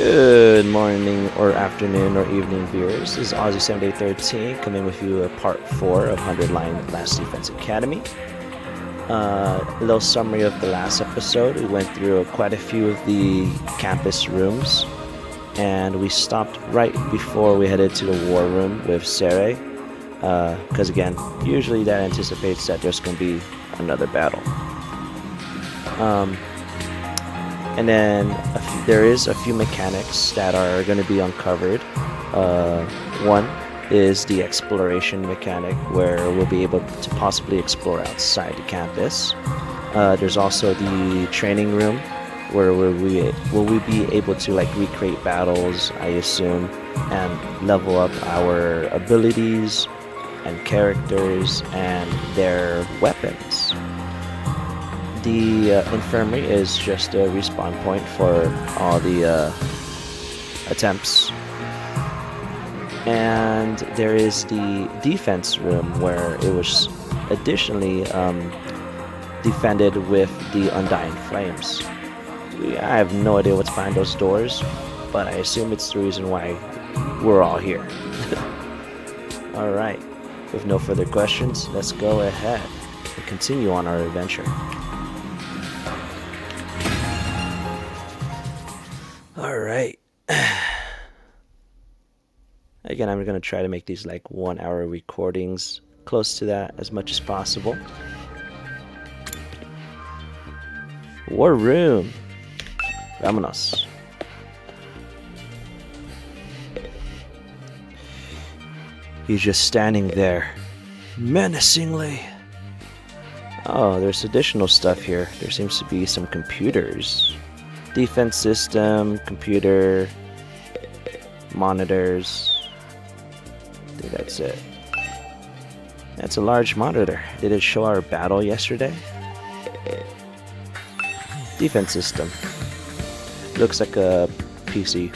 Good morning or afternoon or evening viewers. This is Aussie7Day13 coming with you a part 4 of 100 Line Last Defense Academy. A little summary of the last episode. We went through quite a few of the campus rooms and we stopped right before we headed to the war room with Sirei. Because again, usually that anticipates that there's going to be another battle. And then there is a few mechanics that are going to be uncovered. One is the exploration mechanic, where we'll be able to possibly explore outside the campus. There's also the training room, where will we be able to recreate battles, I assume, and level up our abilities and characters and their weapons. The infirmary is just a respawn point for all the attempts. And there is the defense room where it was additionally defended with the Undying Flames. I have no idea what's behind those doors, but I assume it's the reason why we're all here. Alright, with no further questions, let's go ahead and continue on our adventure. Alright. Again, I'm going to try to make these 1 hour recordings, close to that as much as possible. War room. Vámonos. He's just standing there, menacingly. Oh, there's additional stuff here. There seems to be some computers. Defense system, computer, monitors. I think that's it. That's a large monitor. Did it show our battle yesterday? Defense system. Looks like a PC.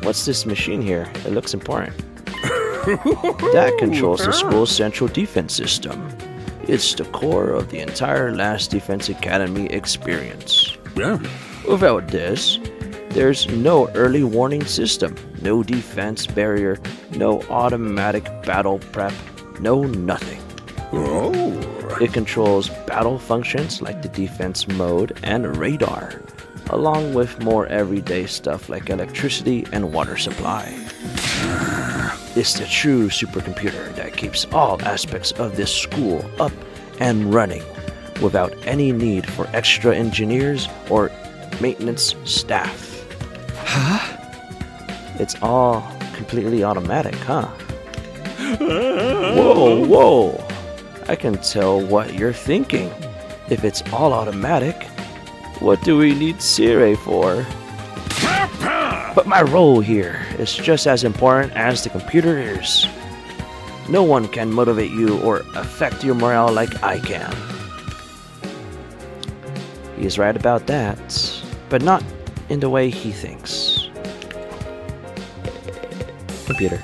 What's this machine here? It looks important. That controls the school's central defense system. It's the core of the entire Last Defense Academy experience. Yeah. Without this, there's no early warning system, no defense barrier, no automatic battle prep, no nothing. Oh. It controls battle functions like the defense mode and radar, along with more everyday stuff like electricity and water supply. It's the true supercomputer that keeps all aspects of this school up and running without any need for extra engineers or maintenance staff. Huh? It's all completely automatic, huh? Whoa! I can tell what you're thinking. If it's all automatic, what do we need Sirei for? But my role here is just as important as the computer is. No one can motivate you or affect your morale like I can. He's right about that, but not in the way he thinks. Computer.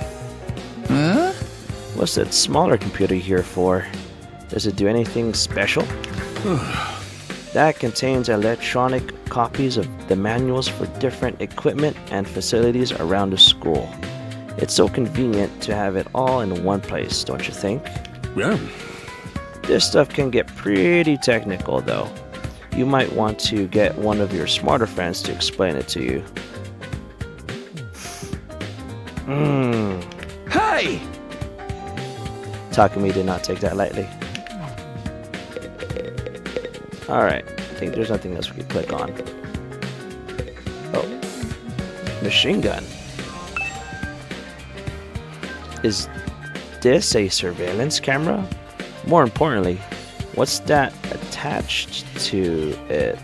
Huh? What's that smaller computer here for? Does it do anything special? That contains electronic copies of the manuals for different equipment and facilities around the school. It's so convenient to have it all in one place, don't you think? Yeah. This stuff can get pretty technical though. You might want to get one of your smarter friends to explain it to you. Hey! Takumi did not take that lightly. Alright, I think there's nothing else we can click on. Oh. Machine gun. Is this a surveillance camera? More importantly, what's that attached to it?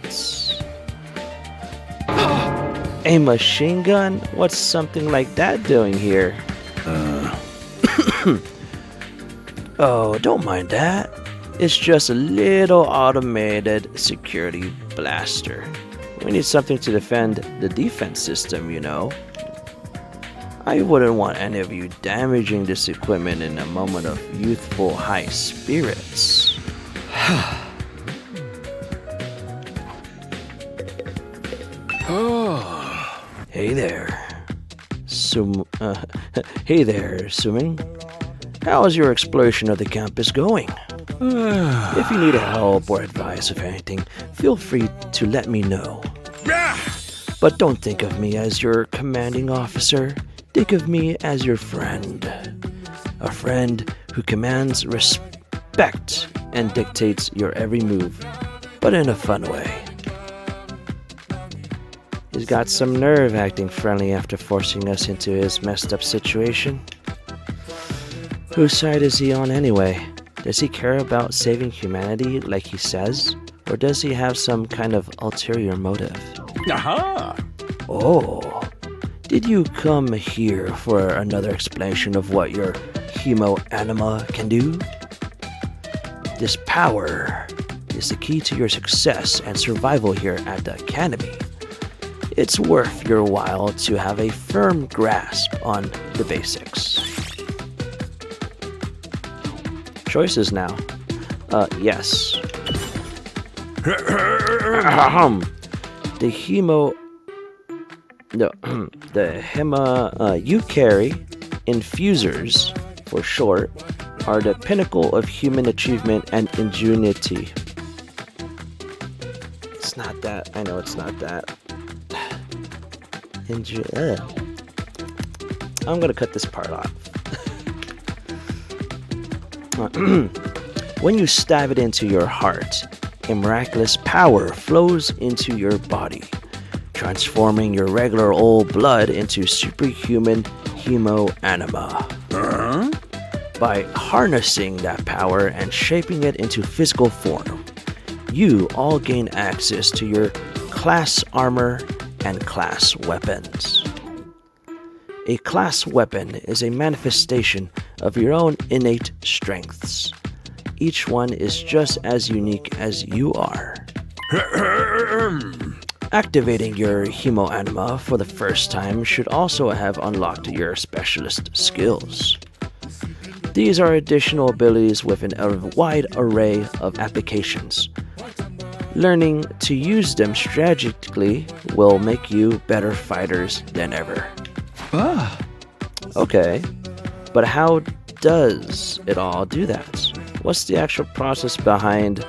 A machine gun? What's something like that doing here? Oh, don't mind that. It's just a little automated security blaster. We need something to defend the defense system, you know. I wouldn't want any of you damaging this equipment in a moment of youthful high spirits. Oh. Hey there. Hey there, Suming. How's your exploration of the campus going? If you need help or advice of anything, feel free to let me know. But don't think of me as your commanding officer. Think of me as your friend. A friend who commands respect and dictates your every move, but in a fun way. He's got some nerve acting friendly after forcing us into his messed up situation. Whose side is he on anyway? Does he care about saving humanity like he says? Or does he have some kind of ulterior motive? Aha! Oh, did you come here for another explanation of what your hemo anima can do? This power is the key to your success and survival here at the Academy. It's worth your while to have a firm grasp on the basics. Choices now. Yes. The hema you carry, infusers for short, are the pinnacle of human achievement and ingenuity. It's not that. I know it's not that. I'm gonna cut this part off. When you stab it into your heart, a miraculous power flows into your body, transforming your regular old blood into superhuman hemo anima. By harnessing that power and shaping it into physical form, you all gain access to your class armor and class weapons. A class weapon is a manifestation of your own innate strengths. Each one is just as unique as you are. Activating your hemo anima for the first time should also have unlocked your specialist skills. These are additional abilities with a wide array of applications. Learning to use them strategically will make you better fighters than ever. Okay, but how does it all do that? What's the actual process behind...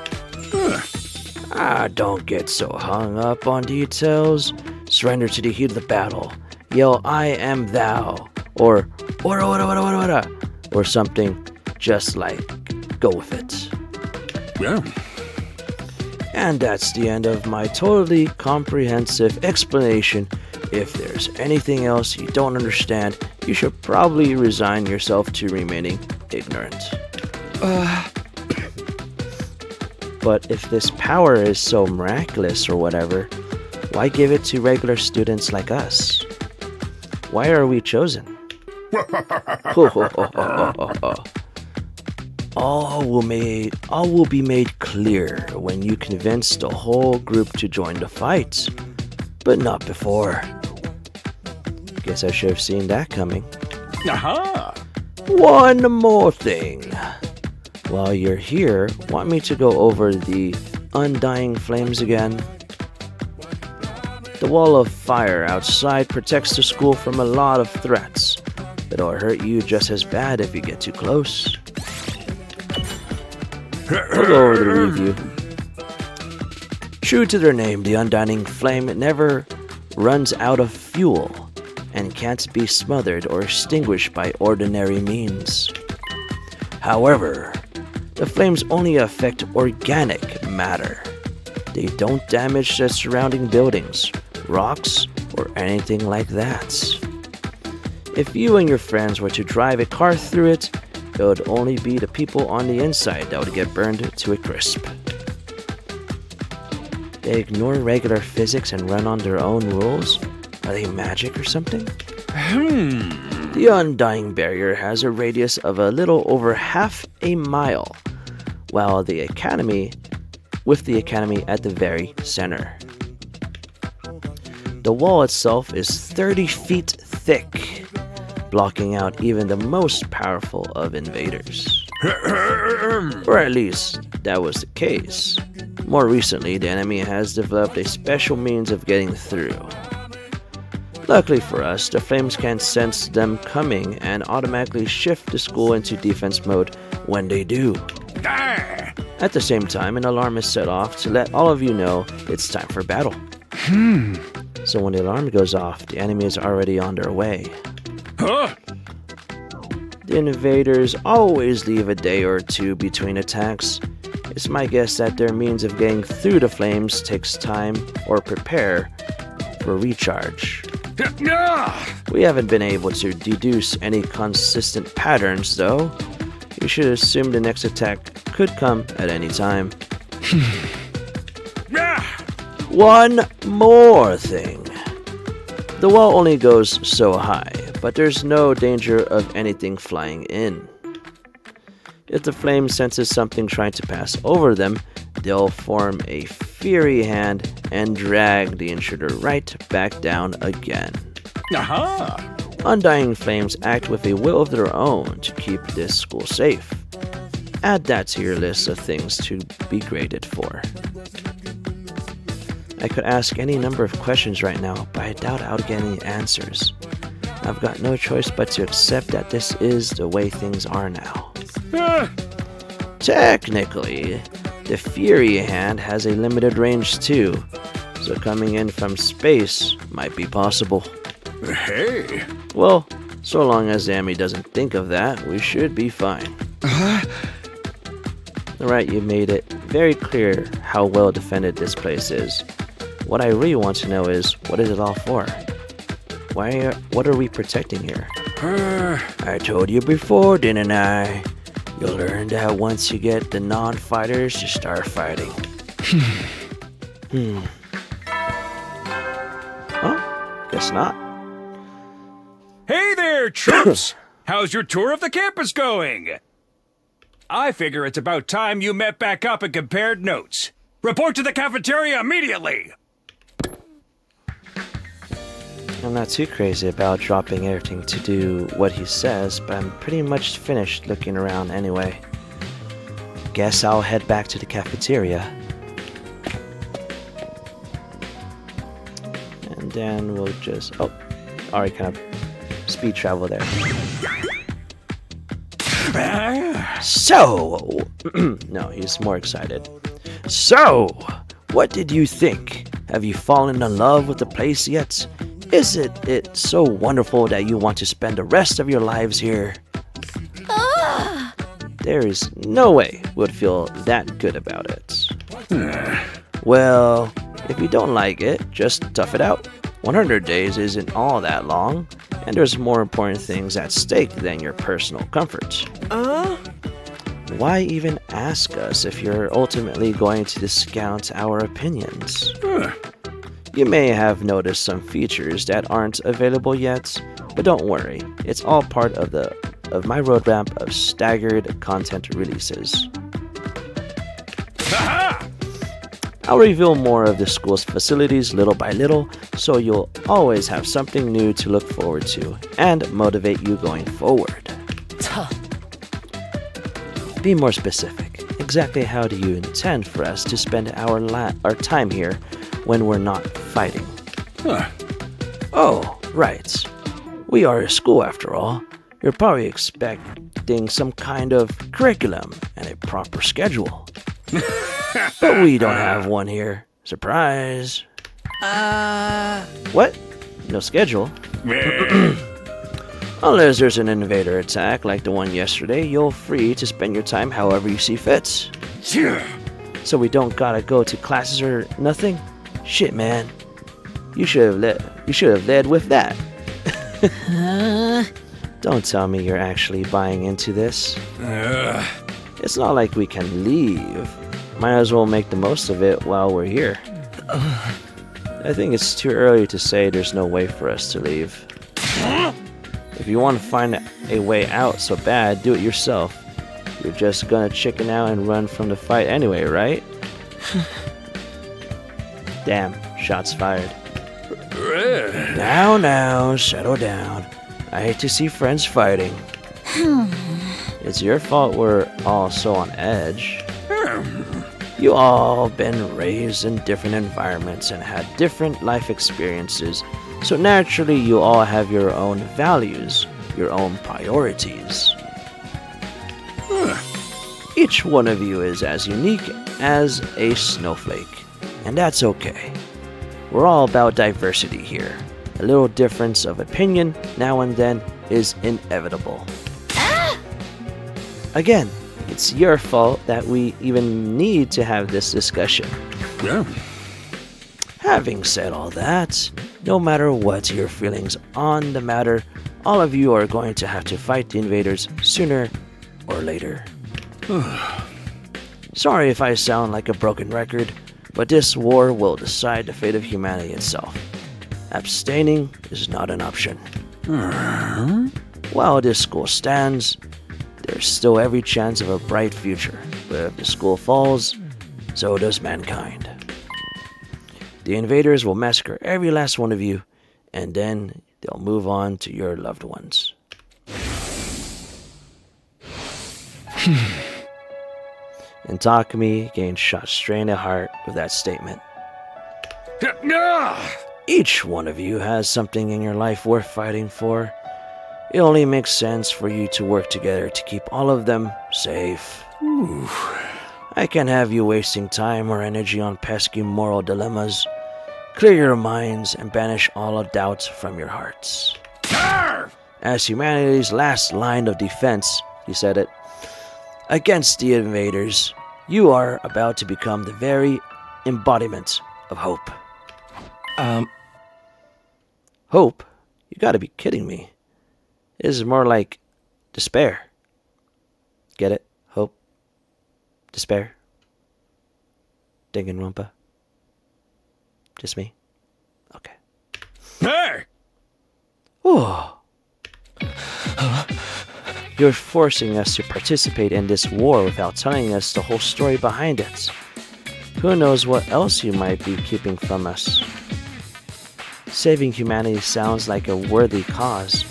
don't get so hung up on details. Surrender to the heat of the battle. Yell, I am thou. Or, ora, or something just like, go with it. Yeah. And that's the end of my totally comprehensive explanation. If there's anything else you don't understand, you should probably resign yourself to remaining ignorant. But if this power is so miraculous or whatever, why give it to regular students like us? Why are we chosen? All will be made clear when you convince the whole group to join the fight, but not before. Guess I should have seen that coming. Aha! One more thing. While you're here, want me to go over the Undying Flames again? The wall of fire outside protects the school from a lot of threats, but it'll hurt you just as bad if you get too close. We'll go over the review. True to their name, the Undying Flame never runs out of fuel and can't be smothered or extinguished by ordinary means. However, the flames only affect organic matter. They don't damage the surrounding buildings, rocks, or anything like that. If you and your friends were to drive a car through it, it would only be the people on the inside that would get burned to a crisp. They ignore regular physics and run on their own rules? Are they magic or something? The Undying Barrier has a radius of a little over half a mile, while the Academy at the very center. The wall itself is 30 feet thick, blocking out even the most powerful of invaders. Or at least, that was the case. More recently, the enemy has developed a special means of getting through. Luckily for us, the flames can sense them coming and automatically shift the school into defense mode when they do. Ah! At the same time, an alarm is set off to let all of you know it's time for battle. So when the alarm goes off, the enemy is already on their way. Huh? The invaders always leave a day or two between attacks. It's my guess that their means of getting through the flames takes time or prepare for recharge. Ah! We haven't been able to deduce any consistent patterns though. You should assume the next attack could come at any time. Ah! One more thing. The wall only goes so high, but there's no danger of anything flying in. If the flame senses something trying to pass over them, they'll form a fiery hand and drag the intruder right back down again. Aha! Undying Flames act with a will of their own to keep this school safe. Add that to your list of things to be graded for. I could ask any number of questions right now, but I doubt I'll get any answers. I've got no choice but to accept that this is the way things are now. Ah! Technically, the Fury Hand has a limited range too, so coming in from space might be possible. Hey! Well, so long as Amy doesn't think of that, we should be fine. Alright, you made it very clear how well defended this place is. What I really want to know is, what is it all for? What are we protecting here? I told you before, didn't I? You'll learn that once you get the non-fighters to start fighting. Oh, guess not. Hey there, troops! How's your tour of the campus going? I figure it's about time you met back up and compared notes. Report to the cafeteria immediately! I'm not too crazy about dropping everything to do what he says, but I'm pretty much finished looking around anyway. Guess I'll head back to the cafeteria. And then we'll just... Oh, already kind of speed travel there. So... no, he's more excited. So, what did you think? Have you fallen in love with the place yet? Isn't it so wonderful that you want to spend the rest of your lives here? There is no way we'd feel that good about it. Well, if you don't like it, just tough it out. 100 days isn't all that long, and there's more important things at stake than your personal comfort. Why even ask us if you're ultimately going to discount our opinions? You may have noticed some features that aren't available yet, but don't worry, it's all part of my roadmap of staggered content releases. I'll reveal more of the school's facilities little by little, so you'll always have something new to look forward to and motivate you going forward. Be more specific. Exactly how do you intend for us to spend our time here when we're not fighting? Oh, right. We are a school after all. You're probably expecting some kind of curriculum and a proper schedule. But we don't have one here. Surprise. What? No schedule? Unless there's an invader attack like the one yesterday, you're free to spend your time however you see fit. So we don't gotta go to classes or nothing? Shit, man. You should have led with that. Don't tell me you're actually buying into this. It's not like we can leave. Might as well make the most of it while we're here. I think it's too early to say there's no way for us to leave. If you want to find a way out so bad, do it yourself. You're just gonna chicken out and run from the fight anyway, right? Damn, shots fired. Now, settle down. I hate to see friends fighting. It's your fault we're all so on edge. You all been raised in different environments and had different life experiences, So naturally, you all have your own values, your own priorities. Each one of you is as unique as a snowflake, and that's okay. We're all about diversity here. A little difference of opinion now and then is inevitable. Again, it's your fault that we even need to have this discussion. Yeah. Having said all that, no matter what your feelings on the matter, all of you are going to have to fight the invaders sooner or later. Sorry if I sound like a broken record, but this war will decide the fate of humanity itself. Abstaining is not an option. While this school stands, there's still every chance of a bright future, but if the school falls, so does mankind. The invaders will massacre every last one of you, and then they'll move on to your loved ones. And Takumi gained shot straight in the heart with that statement. Each one of you has something in your life worth fighting for. It only makes sense for you to work together to keep all of them safe. I can't have you wasting time or energy on pesky moral dilemmas. Clear your minds and banish all doubts from your hearts. As humanity's last line of defense, he said it, against the invaders, you are about to become the very embodiment of hope. Hope? You gotta be kidding me. This is more like despair. Get it? Hope? Despair? Danganronpa? Just me? Okay. Hey! Oh. You're forcing us to participate in this war without telling us the whole story behind it. Who knows what else you might be keeping from us? Saving humanity sounds like a worthy cause,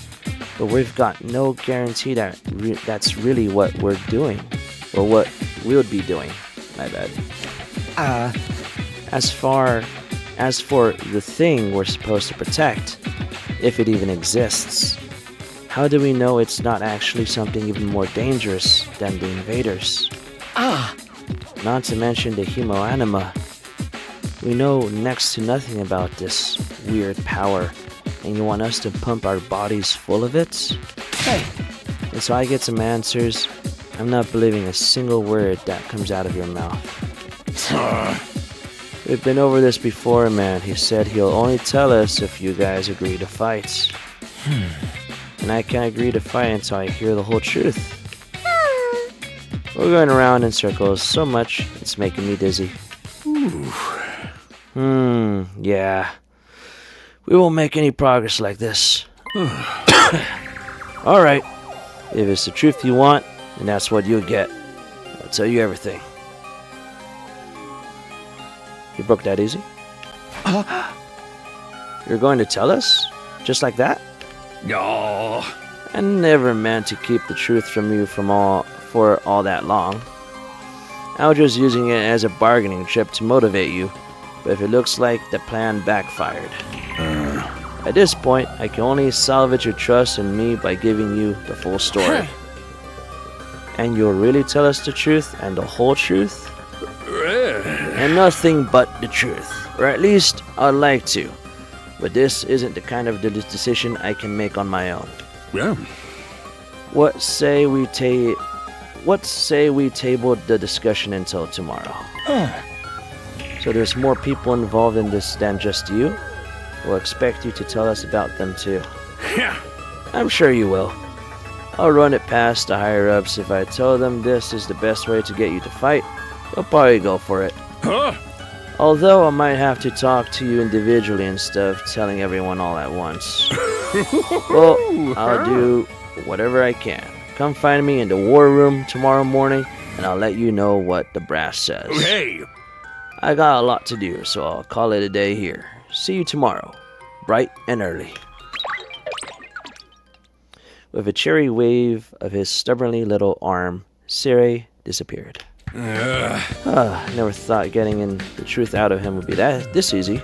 but we've got no guarantee that that's really what we're doing, or what we'll be doing. My bad. As for the thing we're supposed to protect, if it even exists, how do we know it's not actually something even more dangerous than the invaders? Not to mention the Humo-Anima. We know next to nothing about this weird power, and you want us to pump our bodies full of it? Hey! And so I get some answers. I'm not believing a single word that comes out of your mouth. We've been over this before, man. He said he'll only tell us if you guys agree to fight. And I can't agree to fight until I hear the whole truth. We're going around in circles so much, it's making me dizzy. Yeah. We won't make any progress like this. Alright. If it's the truth you want, then that's what you'll get. I'll tell you everything. You broke that easy? You're going to tell us? Just like that? No. I never meant to keep the truth from you for all that long. I was just using it as a bargaining chip to motivate you, but if it looks like the plan backfired. At this point, I can only salvage your trust in me by giving you the full story. And you'll really tell us the truth and the whole truth? And nothing but the truth. Or at least, I'd like to. But this isn't the kind of decision I can make on my own. Yeah. What say we table the discussion until tomorrow? So there's more people involved in this than just you? We'll expect you to tell us about them too. I'm sure you will. I'll run it past the higher-ups. If I tell them this is the best way to get you to fight, they'll probably go for it. Although I might have to talk to you individually instead of telling everyone all at once. Well, I'll do whatever I can. Come find me in the war room tomorrow morning, and I'll let you know what the brass says. Hey! I got a lot to do, so I'll call it a day here. See you tomorrow, bright and early. With a cheery wave of his stubbornly little arm, Sirei disappeared. Never thought getting the truth out of him would be this easy.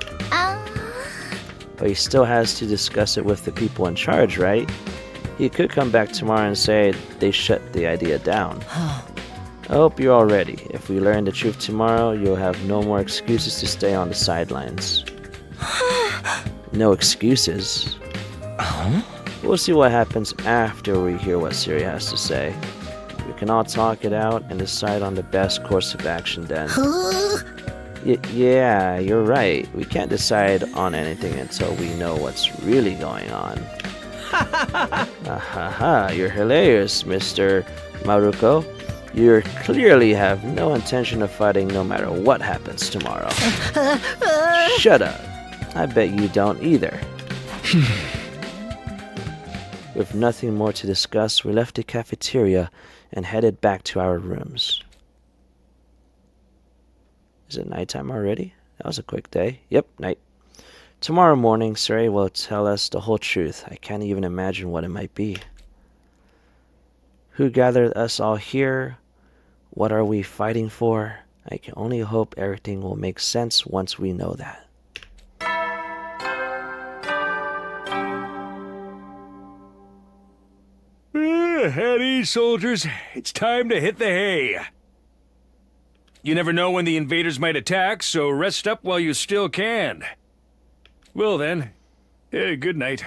But he still has to discuss it with the people in charge, right? He could come back tomorrow and say they shut the idea down. I hope you're all ready. If we learn the truth tomorrow, you'll have no more excuses to stay on the sidelines. No excuses? We'll see what happens after we hear what Sirei has to say. We can all talk it out and decide on the best course of action then. Yeah, you're right. We can't decide on anything until we know what's really going on. Ahaha, you're hilarious, Mr. Maruko. You clearly have no intention of fighting no matter what happens tomorrow. Shut up. I bet you don't either. With nothing more to discuss, we left the cafeteria and headed back to our rooms. Is it nighttime already? That was a quick day. Yep, night. Tomorrow morning, Sirei will tell us the whole truth. I can't even imagine what it might be. Who gathered us all here? What are we fighting for? I can only hope everything will make sense once we know that. At ease, soldiers. It's time to hit the hay. You never know when the invaders might attack, so rest up while you still can. Well then, good night.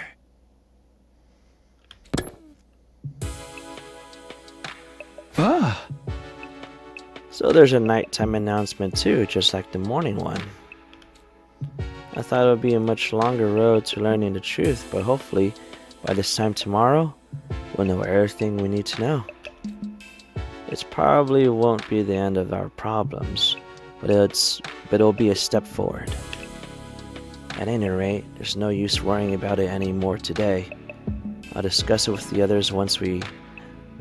So there's a nighttime announcement too, just like the morning one. I thought it would be a much longer road to learning the truth, but hopefully by this time tomorrow, we'll know everything we need to know. It probably won't be the end of our problems, but it'll be a step forward. At any rate, there's no use worrying about it anymore today. I'll discuss it with the others once we've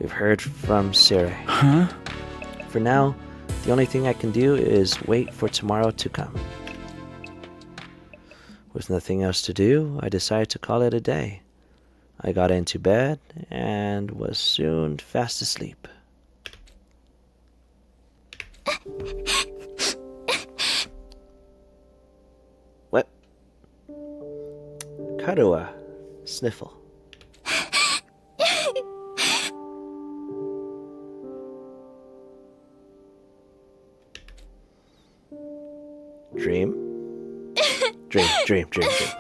heard from Sirei. For now, the only thing I can do is wait for tomorrow to come. With nothing else to do, I decided to call it a day. I got into bed and was soon fast asleep. What? Karua, sniffle. Dream? Dream.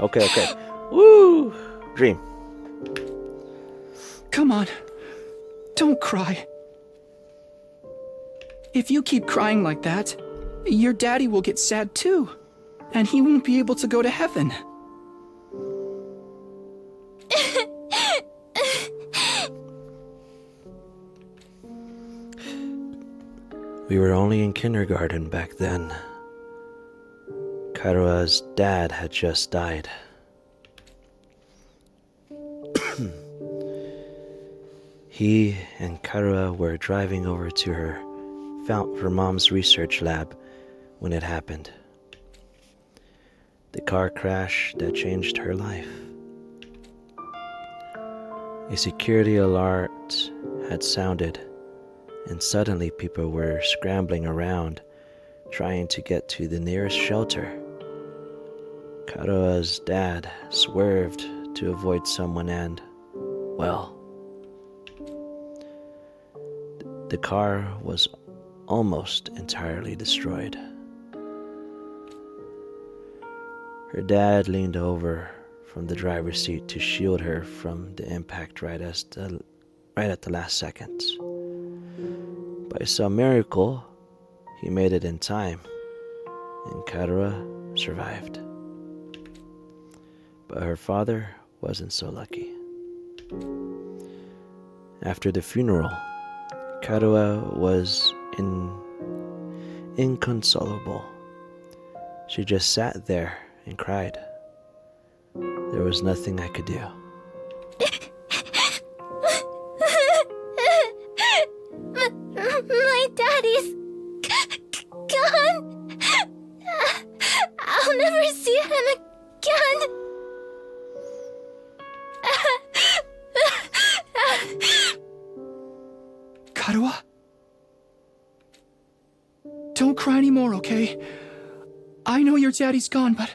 Okay. Woo! Dream. Come on. Don't cry. If you keep crying like that, your daddy will get sad too. And he won't be able to go to heaven. We were only in kindergarten back then. Karua's dad had just died. He and Karua were driving over to her mom's research lab when it happened. The car crash that changed her life. A security alert had sounded, and suddenly people were scrambling around, trying to get to the nearest shelter. Karua's dad swerved to avoid someone and, well, the car was almost entirely destroyed. Her dad leaned over from the driver's seat to shield her from the impact right at the last second. By some miracle, he made it in time, and Karua survived. But her father wasn't so lucky. After the funeral, Karua was inconsolable. She just sat there and cried. There was nothing I could do. My daddy's gone. I'll never see him again. Karua? Don't cry anymore, okay? I know your daddy's gone, but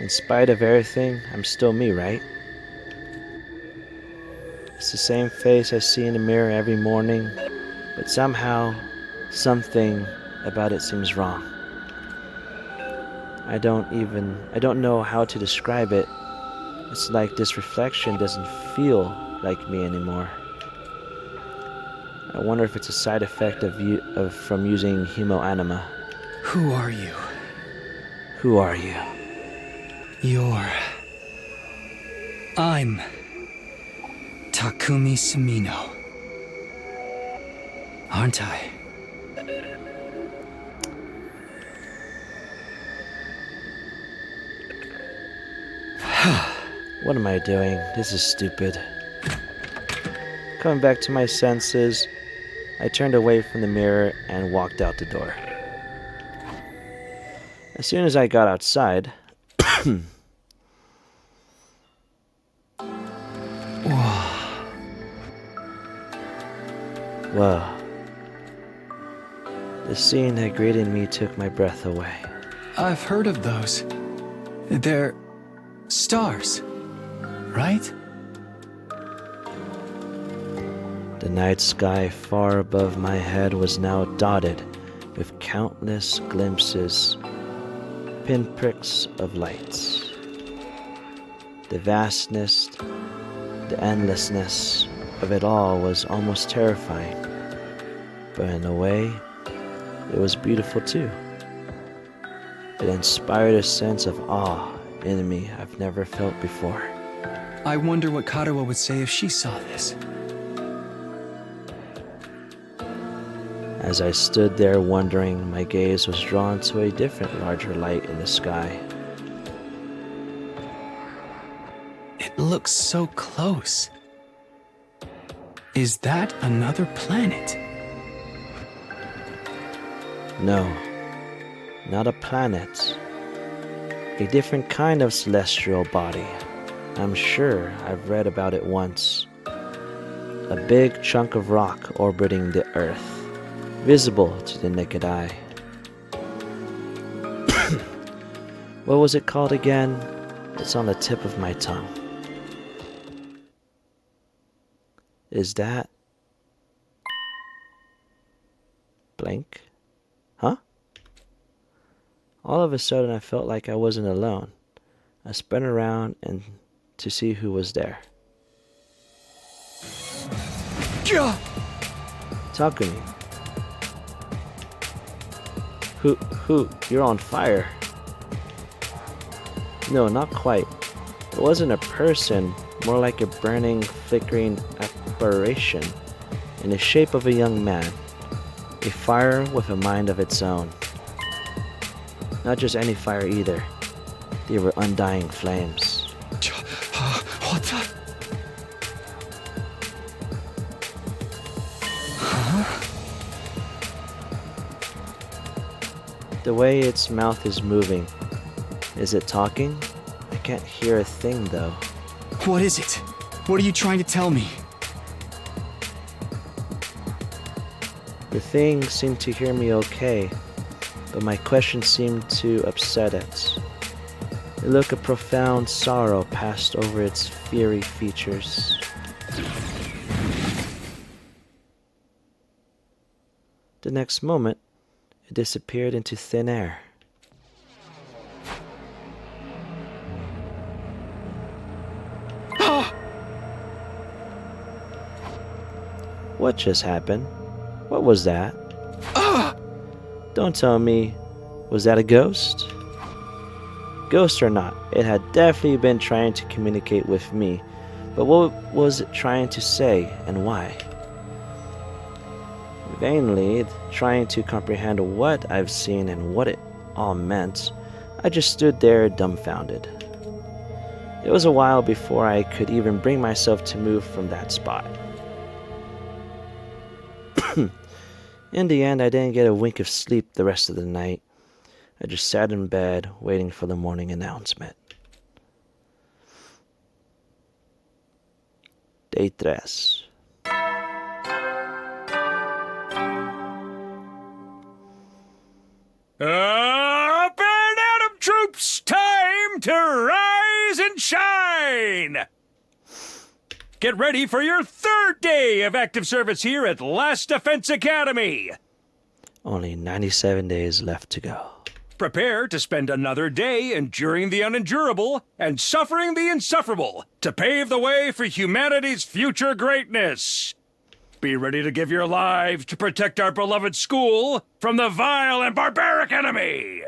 In spite of everything, I'm still me, right? It's the same face I see in the mirror every morning, but somehow, something about it seems wrong. I don't know how to describe it. It's like this reflection doesn't feel like me anymore. I wonder if it's a side effect from using hemoanima. Who are you? Who are you? I'm Takumi Sumino. Aren't I? What am I doing? This is stupid. Coming back to my senses, I turned away from the mirror and walked out the door. As soon as I got outside, whoa. The scene that greeted me took my breath away. I've heard of those. They're stars, right? The night sky far above my head was now dotted with countless glimpses, pinpricks of lights. The vastness, the endlessness of it all was almost terrifying, but in a way, it was beautiful too. It inspired a sense of awe in me I've never felt before. I wonder what Karuo would say if she saw this. As I stood there wondering, my gaze was drawn to a different larger light in the sky. It looks so close. Is that another planet? No, not a planet. A different kind of celestial body. I'm sure I've read about it once. A big chunk of rock orbiting the Earth, visible to the naked eye. What was it called again? It's on the tip of my tongue. Is that... blank? Huh? All of a sudden I felt like I wasn't alone. I spun around and to see who was there. Takumi. Who? You're on fire. No, not quite. It wasn't a person, more like a burning, flickering apparition in the shape of a young man. A fire with a mind of its own. Not just any fire either. They were undying flames. What the? The way its mouth is moving. Is it talking? I can't hear a thing though. What is it? What are you trying to tell me? The thing seemed to hear me okay, but my question seemed to upset it. A look of profound sorrow passed over its fiery features. The next moment, it disappeared into thin air. What just happened? What was that? Don't tell me, was that a ghost? Ghost or not, it had definitely been trying to communicate with me, but what was it trying to say and why? Vainly trying to comprehend what I've seen and what it all meant, I just stood there dumbfounded. It was a while before I could even bring myself to move from that spot. In the end, I didn't get a wink of sleep the rest of the night. I just sat in bed waiting for the morning announcement. Day 3. Up and at 'em, troops! Time time to rise and shine! Get ready for your 3rd day of active service here at Last Defense Academy! Only 97 days left to go. Prepare to spend another day enduring the unendurable and suffering the insufferable to pave the way for humanity's future greatness. Be ready to give your lives to protect our beloved school from the vile and barbaric enemy!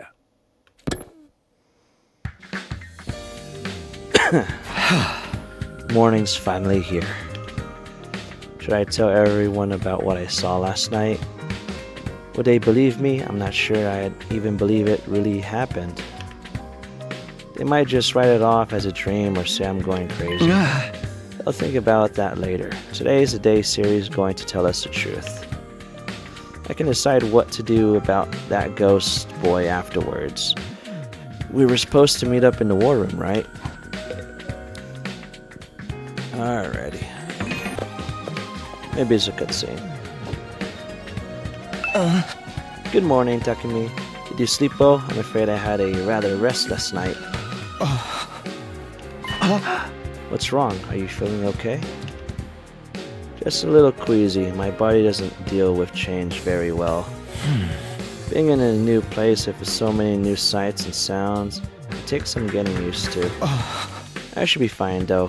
Morning's finally here. Should I tell everyone about what I saw last night? Would they believe me? I'm not sure I'd even believe it really happened. They might just write it off as a dream or say I'm going crazy. I'll think about that later. Today is the day Sirei is going to tell us the truth. I can decide what to do about that ghost boy afterwards. We were supposed to meet up in the war room, right? Alrighty. Maybe it's a cutscene. Good morning, Takumi. Did you sleep well? I'm afraid I had a rather restless night. What's wrong? Are you feeling okay? Just a little queasy. My body doesn't deal with change very well. Being in a new place with so many new sights and sounds, it takes some getting used to. I should be fine though,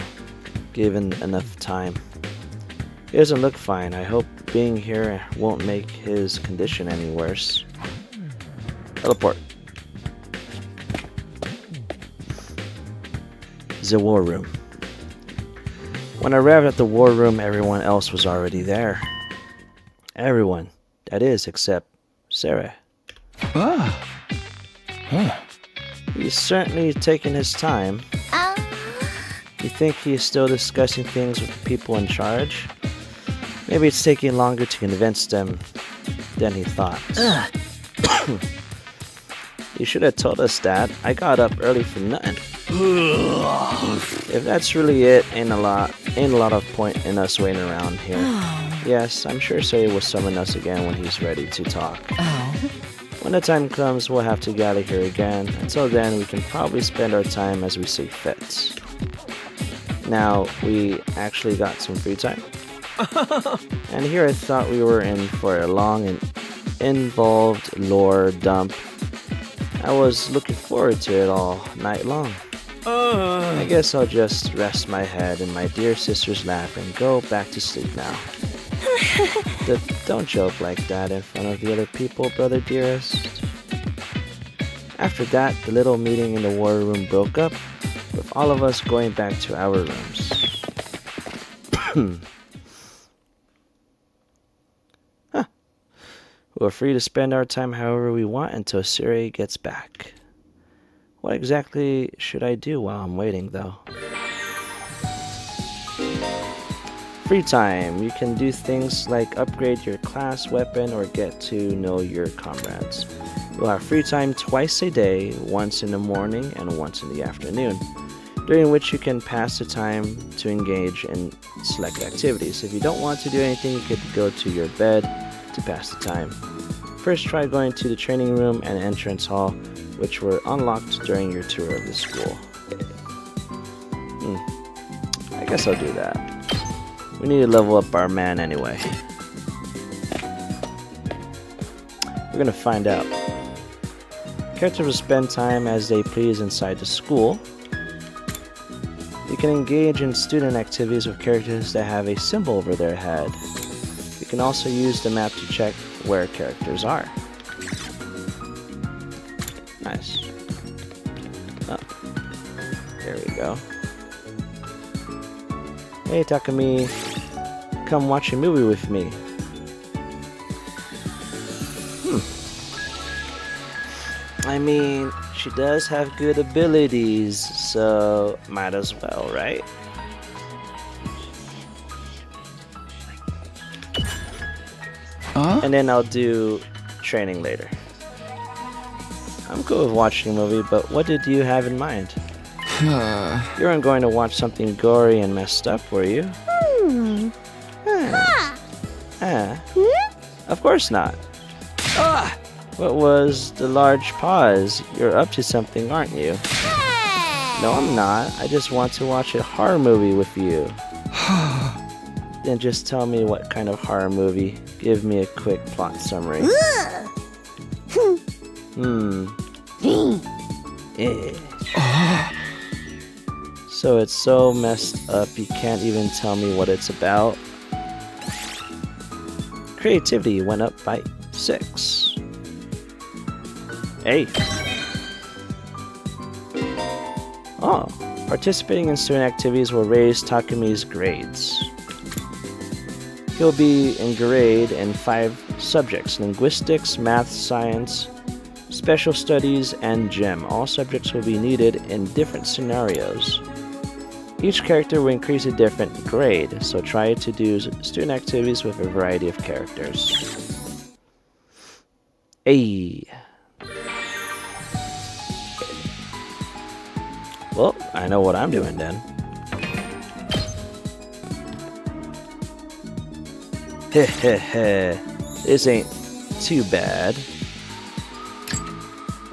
given enough time. He doesn't look fine. I hope being here won't make his condition any worse. Teleport. The war room. When I arrived at the war room, everyone else was already there. Everyone, that is, except Sirei. He's certainly taking his time. You think he's still discussing things with the people in charge? Maybe it's taking longer to convince them than he thought. You should have told us that. I got up early for nothing. If that's really it, ain't a lot of point in us waiting around here. Yes, I'm sure Sirei will summon us again when he's ready to talk. When the time comes, we'll have to gather here again. Until then, we can probably spend our time as we see fit. Now, we actually got some free time. And here I thought we were in for a long and involved lore dump. I was looking forward to it all night long. I guess I'll just rest my head in my dear sister's lap and go back to sleep now. Don't joke like that in front of the other people, brother dearest. After that, the little meeting in the war room broke up, with all of us going back to our rooms. We're free to spend our time however we want until Sirei gets back. What exactly should I do while I'm waiting, though? Free time. You can do things like upgrade your class weapon or get to know your comrades. You'll have free time twice a day, once in the morning and once in the afternoon, during which you can pass the time to engage in select activities. If you don't want to do anything, you could go to your bed to pass the time. First, try going to the training room and entrance hall, which were unlocked during your tour of the school. I guess I'll do that. We need to level up our man anyway. We're gonna find out. Characters will spend time as they please inside the school. You can engage in student activities with characters that have a symbol over their head. You can also use the map to check where characters are. Nice. Oh, there we go. Hey Takumi, come watch a movie with me. I mean, she does have good abilities, so might as well, right? And then I'll do training later. I'm cool with watching a movie, but what did you have in mind? You weren't going to watch something gory and messed up, were you? Of course not. What was the large pause? You're up to something, aren't you? No, I'm not. I just want to watch a horror movie with you. Then just tell me what kind of horror movie. Give me a quick plot summary. So it's so messed up you can't even tell me what it's about. Creativity went up by 6. Hey. Oh, participating in student activities will raise Takumi's grades. He'll be in grade in 5 subjects: linguistics, math, science, special studies, and gym. All subjects will be needed in different scenarios. Each character will increase a different grade, so try to do student activities with a variety of characters. Hey. Well, I know what I'm doing then. Heh. This ain't too bad.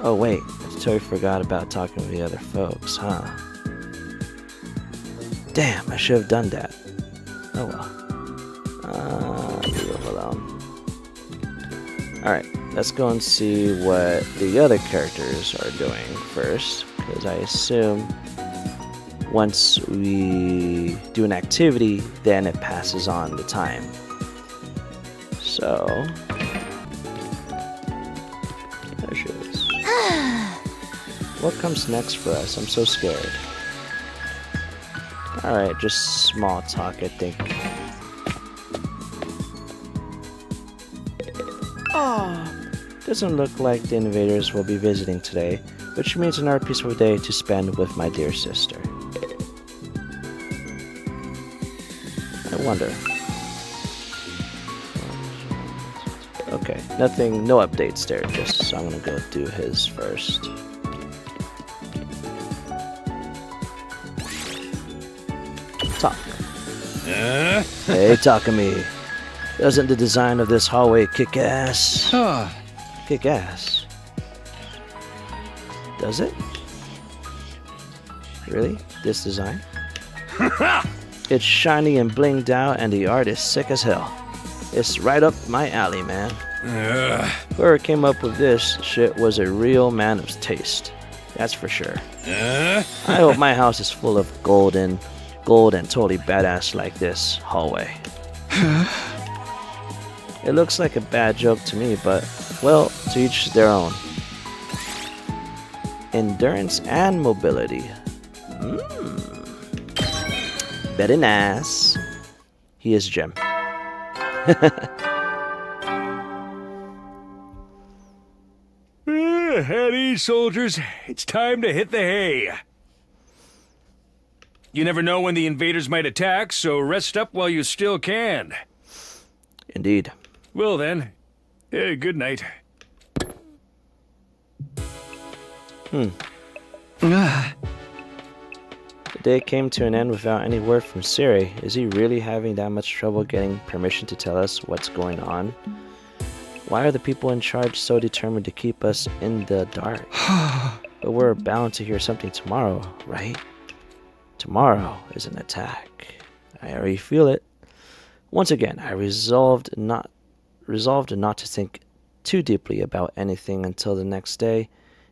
Oh wait, I totally forgot about talking to the other folks, huh? Damn, I should have done that. Oh well. Leave it alone. Alright, let's go and see what the other characters are doing first, because I assume once we do an activity, then it passes on the time. So, there she is. What comes next for us? I'm so scared. Alright, just small talk, I think. Doesn't look like the invaders will be visiting today, which means another peaceful day to spend with my dear sister. I wonder. Okay, nothing, no updates there, just so I'm gonna go do his first. Talk. Hey, Takumi. Doesn't the design of this hallway kick ass? Kick ass? Does it? Really? This design? It's shiny and blinged out, and the art is sick as hell. It's right up my alley, man. Whoever came up with this shit was a real man of taste. That's for sure. I hope my house is full of gold and totally badass like this hallway. It looks like a bad joke to me, but, well, to each their own. Endurance and mobility. Very nice. He is Gem. At ease, soldiers. It's time to hit the hay. You never know when the invaders might attack, so rest up while you still can. Indeed. Well then, good night. The day came to an end without any word from Sirei. Is he really having that much trouble getting permission to tell us what's going on? Why are the people in charge so determined to keep us in the dark? But we're bound to hear something tomorrow, right? Tomorrow is an attack. I already feel it. Once again, I resolved not to think too deeply about anything until the next day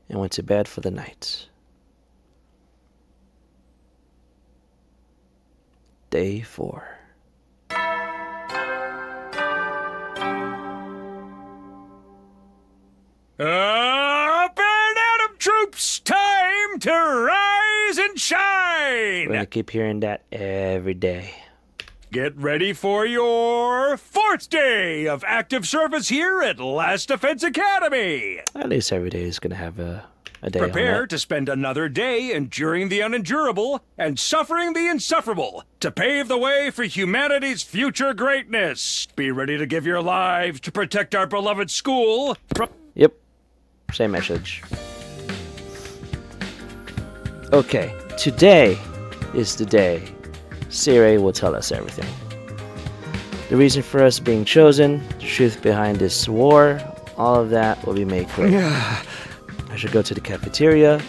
and went to bed for the night. Day 4. Up and at 'em, troops! Time to rise and shine! We're gonna keep hearing that every day. Get ready for your 4th day of active service here at Last Defense Academy! At least every day is gonna have a day Prepare on it. to spend another day enduring the unendurable and suffering the insufferable to pave the way for humanity's future greatness. Be ready to give your lives to protect our beloved school from... Yep. Same message. Okay, today is the day Sirei will tell us everything. The reason for us being chosen, the truth behind this war, all of that will be made clear. I should go to the cafeteria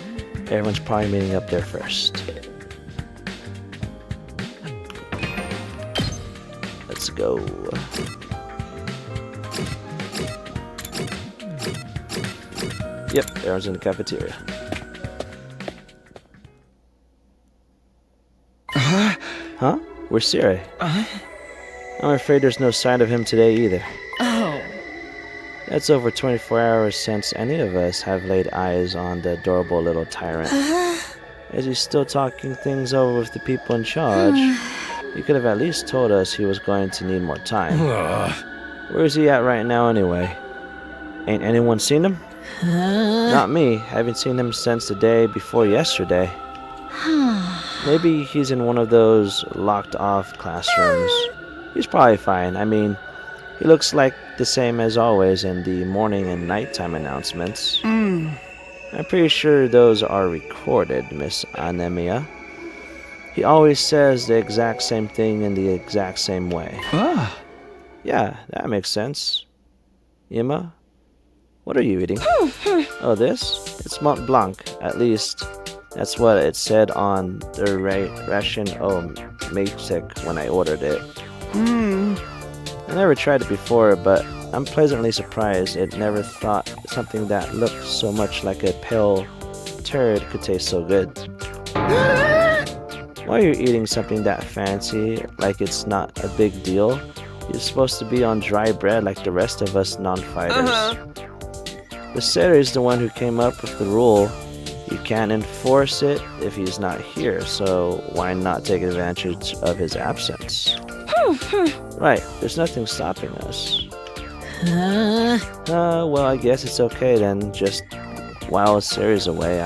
Everyone's probably meeting up there first. Let's go. Yep, everyone's in the cafeteria. Huh? Where's Sirei? I'm afraid there's no sign of him today either. Oh. That's over 24 hours since any of us have laid eyes on the adorable little tyrant. Is he still talking things over with the people in charge? He could have at least told us he was going to need more time. Where is he at right now anyway? Ain't anyone seen him? Not me. Haven't seen him since the day before yesterday. Maybe he's in one of those locked off classrooms. He's probably fine. I mean, he looks like the same as always in the morning and nighttime announcements. I'm pretty sure those are recorded, Miss Anemia. He always says the exact same thing in the exact same way. Yeah, that makes sense. Yima, what are you eating? Oh, this? It's Mont Blanc, at least. That's what it said on the ration matrix when I ordered it. I never tried it before, but I'm pleasantly surprised. It never thought something that looked so much like a pale turd could taste so good. Why are you eating something that fancy, like it's not a big deal? You're supposed to be on dry bread like the rest of us non-fighters. The Sirei is the one who came up with the rule. You can't enforce it if he's not here, so why not take advantage of his absence? Right, there's nothing stopping us. Well, I guess it's okay then. Just while Sirei's away,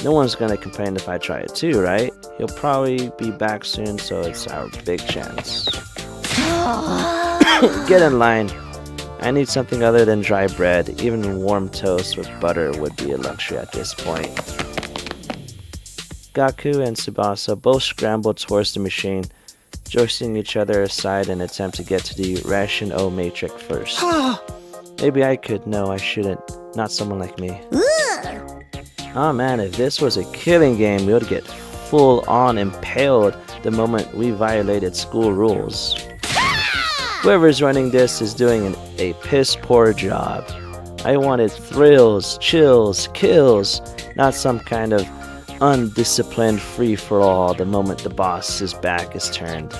no one's gonna complain if I try it too, right? He'll probably be back soon, so it's our big chance. Get in line. I need something other than dry bread. Even warm toast with butter would be a luxury at this point. Gaku and Tsubasa both scrambled towards the machine, joisting each other aside in an attempt to get to the ration O matrix first. Maybe I could. No, I shouldn't. Not someone like me. Oh man, if this was a killing game, we would get full on impaled the moment we violated school rules. Whoever's running this is doing a piss poor job. I wanted thrills, chills, kills, not some kind of undisciplined free-for-all the moment the boss's back is turned.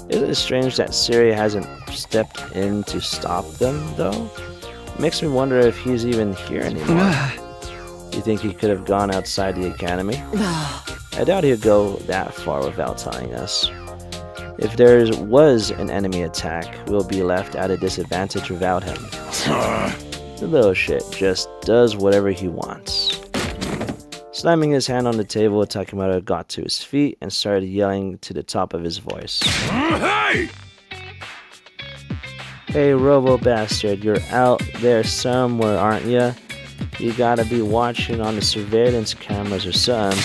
Isn't it strange that Sirei hasn't stepped in to stop them, though? It makes me wonder if he's even here anymore. You think he could have gone outside the academy? I doubt he'd go that far without telling us. If there was an enemy attack, we'll be left at a disadvantage without him. The little shit just does whatever he wants. Slamming his hand on the table, Takemaru got to his feet and started yelling to the top of his voice. Hey! Hey, Robo Bastard, you're out there somewhere, aren't ya? You gotta be watching on the surveillance cameras or something.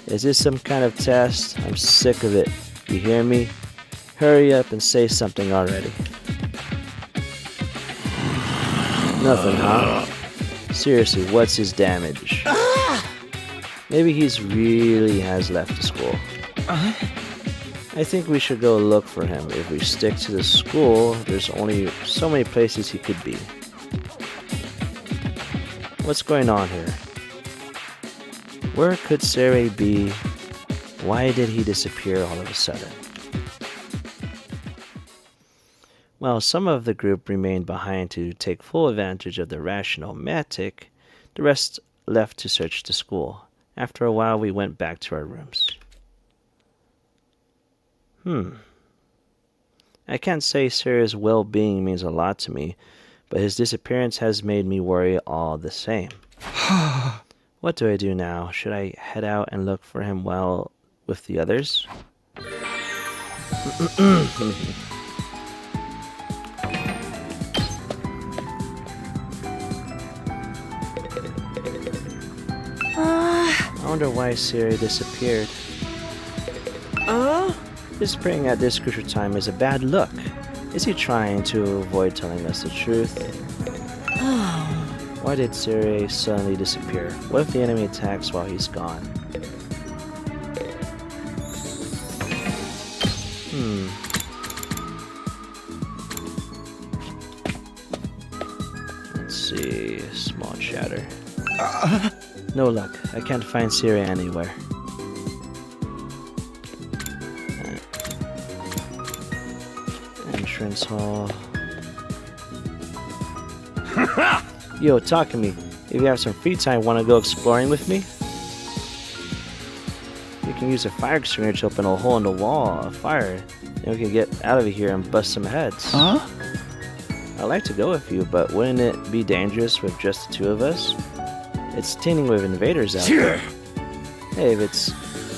Is this some kind of test? I'm sick of it. You hear me? Hurry up and say something already. Nothing, huh? Seriously, what's his damage? Maybe he's really has left the school. I think we should go look for him. If we stick to the school, there's only so many places he could be. What's going on here? Where could Sirei be? Why did he disappear all of a sudden? While some of the group remained behind to take full advantage of the rational-matic, the rest left to search the school. After a while, we went back to our rooms. I can't say Sirei's well-being means a lot to me, but his disappearance has made me worry all the same. What do I do now? Should I head out and look for him with the others? I wonder why Sirei disappeared. Disappearing at this crucial time is a bad look. Is he trying to avoid telling us the truth? Why did Sirei suddenly disappear? What if the enemy attacks while he's gone? Let's see. Small chatter. No luck. I can't find Sirei anywhere. Entrance hall. Yo, Takumi, if you have some free time, wanna go exploring with me? You can use a fire extinguisher to open a hole in the wall of fire. Then we can get out of here and bust some heads. Huh? I'd like to go with you, but wouldn't it be dangerous with just the two of us? It's teeming with invaders out there. Hey, if it's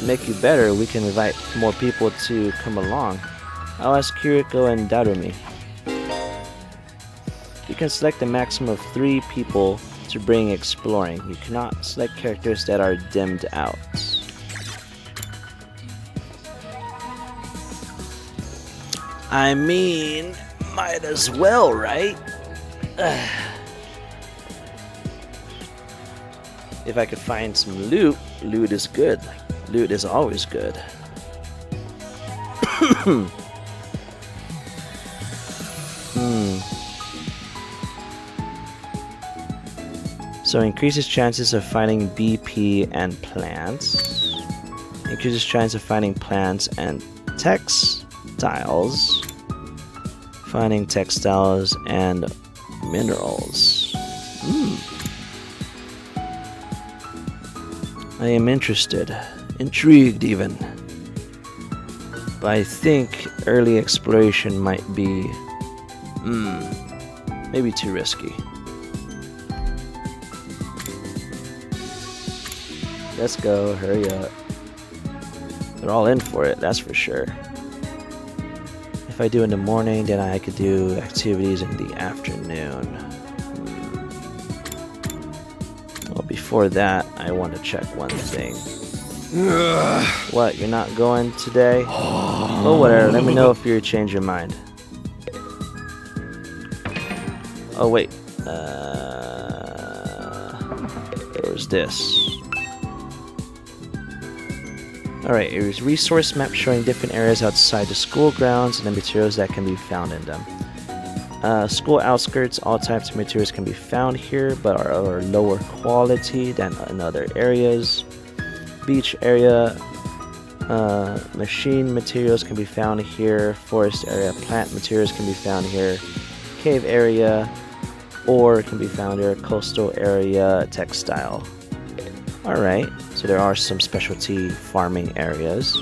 make you better, we can invite more people to come along. I'll ask Kiriko and Darumi. You can select a maximum of 3 people to bring exploring. You cannot select characters that are dimmed out. I mean, might as well, right? If I could find some loot, loot is good. Loot is always good. So increases chances of finding BP and plants. Increases chance of finding plants and textiles. Finding textiles and minerals. I am interested. Intrigued even. But I think early exploration might be maybe too risky. Let's go, hurry up. They're all in for it, that's for sure. If I do in the morning, then I could do activities in the afternoon. Well, before that, I want to check one thing. What, you're not going today? Well, whatever, let me know if you change your mind. Oh, wait. There was this. Alright, here's resource map showing different areas outside the school grounds and the materials that can be found in them. School outskirts, all types of materials can be found here, but are lower quality than in other areas. Beach area, machine materials can be found here. Forest area, plant materials can be found here. Cave area, ore can be found here. Coastal area, textile. Alright, so there are some specialty farming areas.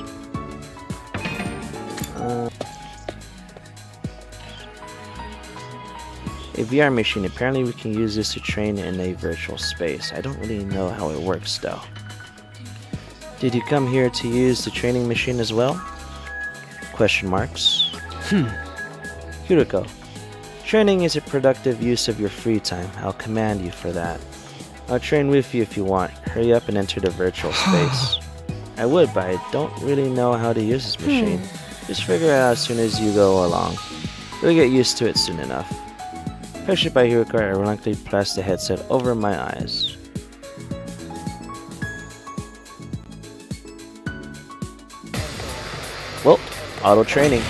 A VR machine, apparently we can use this to train in a virtual space. I don't really know how it works though. Did you come here to use the training machine as well? Question marks. Kiriko, training is a productive use of your free time. I'll command you for that. I'll train with you if you want. Hurry up and enter the virtual space. I would, but I don't really know how to use this machine. Just figure it out as soon as you go along. You'll get used to it soon enough. Pressured by Hiroko, I reluctantly pressed the headset over my eyes. Well, auto training.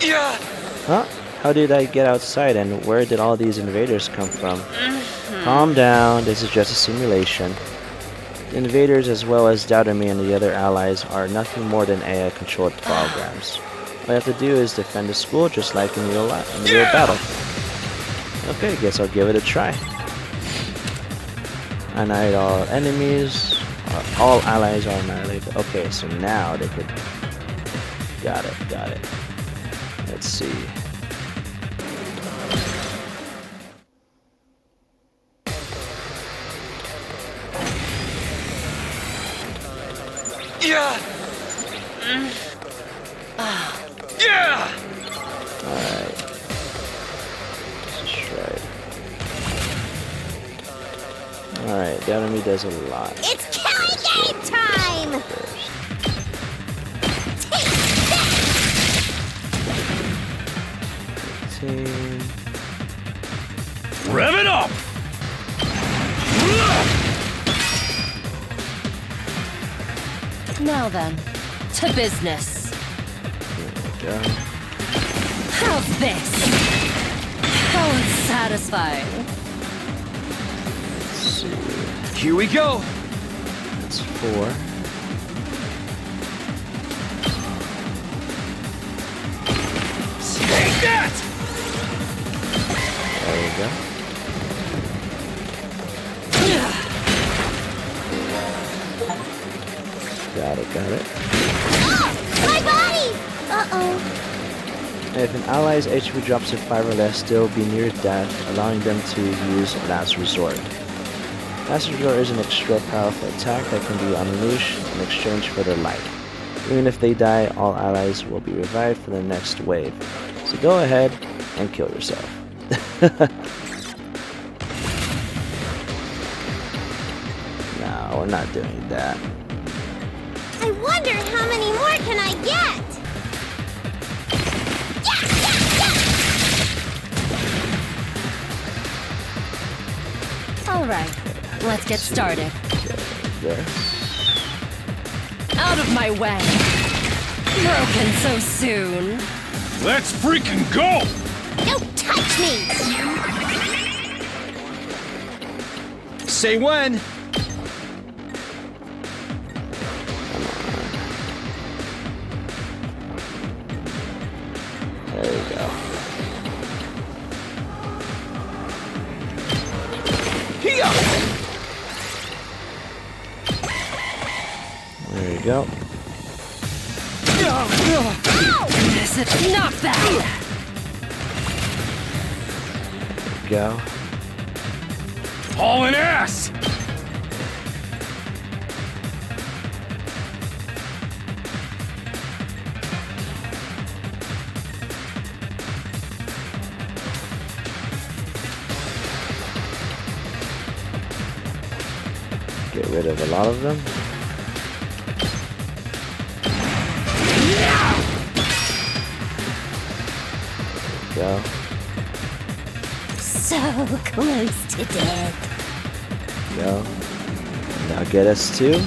Yeah. Huh? How did I get outside and where did all these invaders come from? Calm down, this is just a simulation. The invaders as well as Darumi and the other allies are nothing more than AI controlled programs. All you have to do is defend the school just like in real battle. Okay, guess I'll give it a try. Annihilate all enemies. All allies are annihilated. Okay, so now they could... Got it. Let's see. Yeah. Yeah. Alright. Let's try it. Alright, Darumi does a lot. It's killing game time! First. Rev it up! Now then, to business. There we go. How's this? How unsatisfying. Let's see. Here we go. That's 4. Take that! There we go. Got it, got it. My body! Uh-oh. If an ally's HP drops to 5 or less, they'll be near death, allowing them to use Last Resort. Last Resort is an extra powerful attack that can be unleashed in exchange for their life. Even if they die, all allies will be revived for the next wave. So go ahead and kill yourself. No, we're not doing that. I wonder how many more can I get? All right, let's get started. There. Out of my way. Broken so soon. Let's freaking go! Don't touch me! Say when. There you go. There you go. Is it not that? Go. Hauling ass! Get rid of a lot of them. Go. So close to death. Go. Now get us to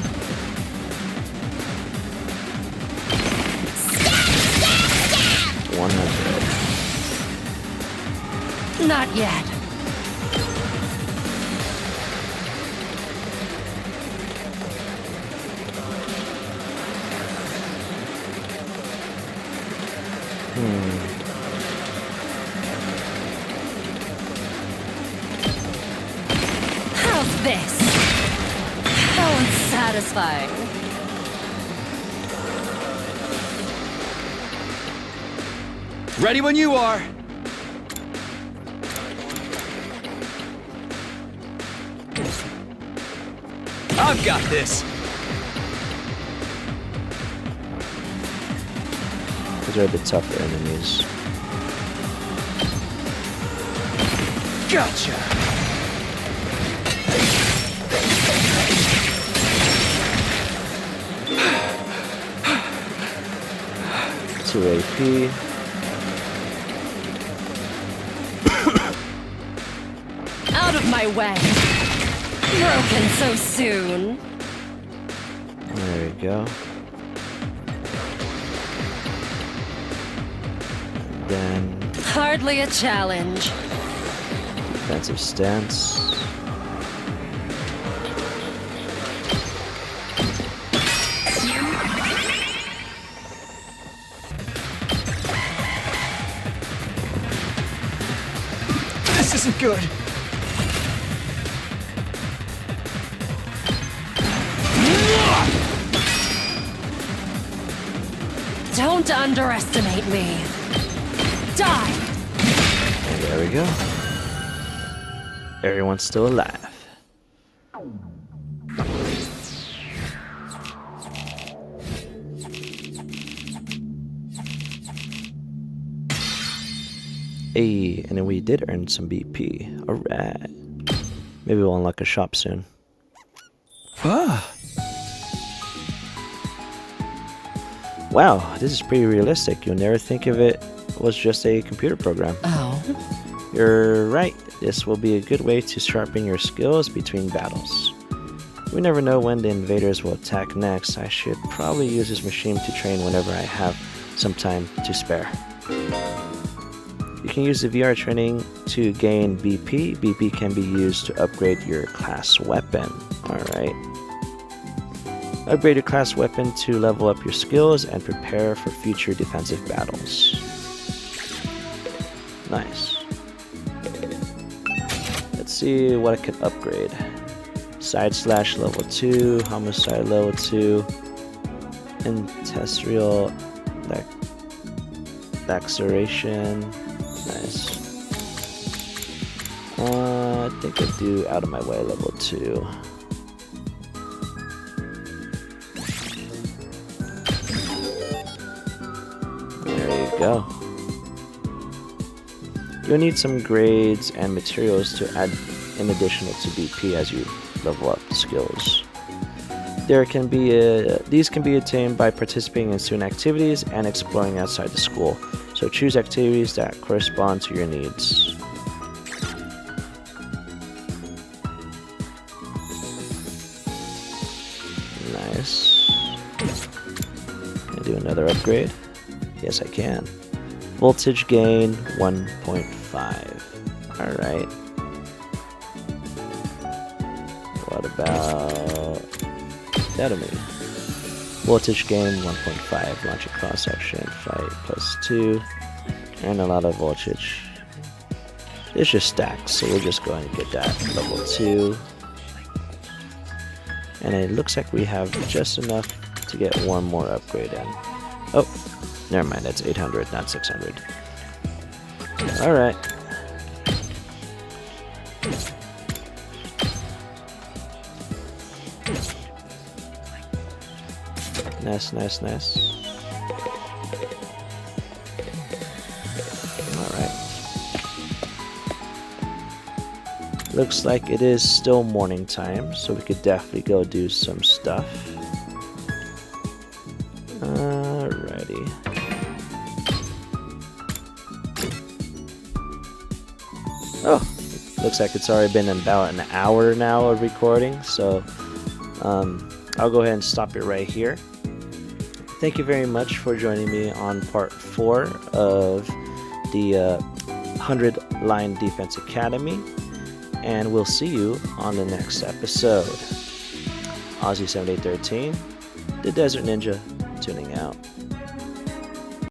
100. Not yet. How's this? How unsatisfying. Ready when you are. I've got this. These are the tougher enemies. Gotcha. Two AP. Out of my way. Broken so soon. There we go. And then Hardly a challenge. defensive stance. This isn't good. Don't underestimate me. Die! And there we go. Everyone's still alive. Hey, and then we did earn some BP. Alright. Maybe we'll unlock a shop soon. Wow, this is pretty realistic. You'll never think of it was just a computer program. Oh. You're right. This will be a good way to sharpen your skills between battles. We never know when the invaders will attack next. I should probably use this machine to train whenever I have some time to spare. You can use the VR training to gain BP. BP can be used to upgrade your class weapon. Alright. Upgrade your class weapon to level up your skills and prepare for future defensive battles. Nice. Let's see what I can upgrade. Side slash level 2, homicide level 2, industrial laceration. Nice. I think I do out of my way level 2. There you go. You'll need some grades and materials to add in additional to BP as you level up the skills. These can be attained by participating in student activities and exploring outside the school. So choose activities that correspond to your needs. Nice. Can I do another upgrade? Yes, I can. Voltage gain 1.5. Alright. What about Darumi? Voltage gain 1.5. Launch a cross section. Fight +2. And a lot of voltage. It's just stacks, so we're just going to get that level 2. And it looks like we have just enough to get one more upgrade in. Oh, never mind, that's 800, not 600. Alright. Nice, nice, nice. Alright. Looks like it is still morning time, so we could definitely go do some stuff. Alrighty. Oh, looks like it's already been about an hour now of recording, so I'll go ahead and stop it right here. Thank you very much for joining me on part 4 of the 100 Line Defense Academy, and we'll see you on the next episode. Aussie7813, the Desert Ninja, tuning out.